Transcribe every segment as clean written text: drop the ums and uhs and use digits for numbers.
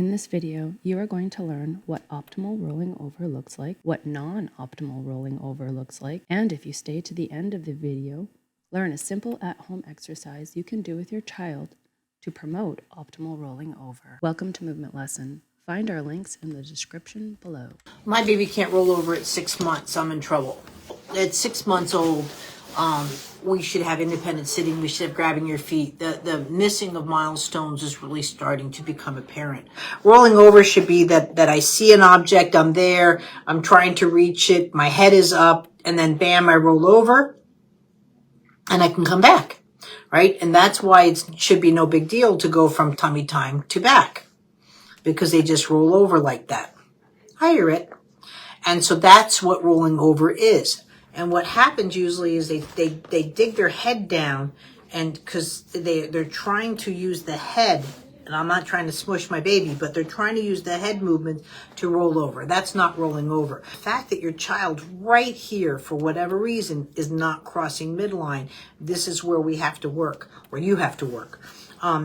In this video, you are going to learn what optimal rolling over looks like, what non-optimal rolling over looks like, and if you stay to the end of the video, learn a simple at-home exercise you can do with your child to promote optimal rolling over. Welcome to Movement Lesson. Find our links in the description below. My baby can't roll over at 6 months. I'm in trouble. At 6 months old, we should have independent sitting. We should have grabbing your feet. The missing of milestones is really starting to become apparent. Rolling over should be that I see an object, I'm there, I'm trying to reach it, my head is up, and then bam, I roll over, and I can come back, right? And that's why it should be no big deal to go from tummy time to back, because they just roll over like that. I hear it. And so that's what rolling over is. And what happens usually is they dig their head down, and because they're trying to use the head, and I'm not trying to smush my baby, but they're trying to use the head movement to roll over. That's not rolling over. The fact that your child right here, for whatever reason, is not crossing midline, this is where we have to work, where you have to work.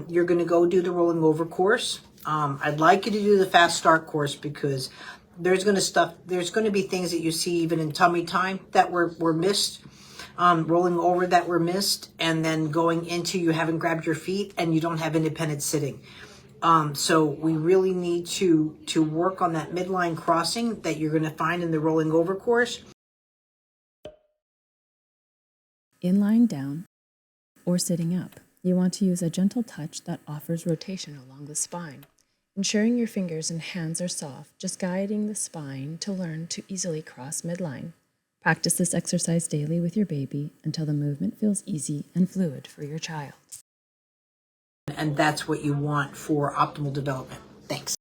You're going to go do the rolling over course. I'd like you to do the fast start course, because there's going to be things that you see even in tummy time that were missed, rolling over that were missed, and then going into you haven't grabbed your feet and you don't have independent sitting. So we really need to work on that midline crossing that you're going to find in the rolling over course. In lying down or sitting up, you want to use a gentle touch that offers rotation along the spine. Ensuring your fingers and hands are soft, just guiding the spine to learn to easily cross midline. Practice this exercise daily with your baby until the movement feels easy and fluid for your child. And that's what you want for optimal development. Thanks.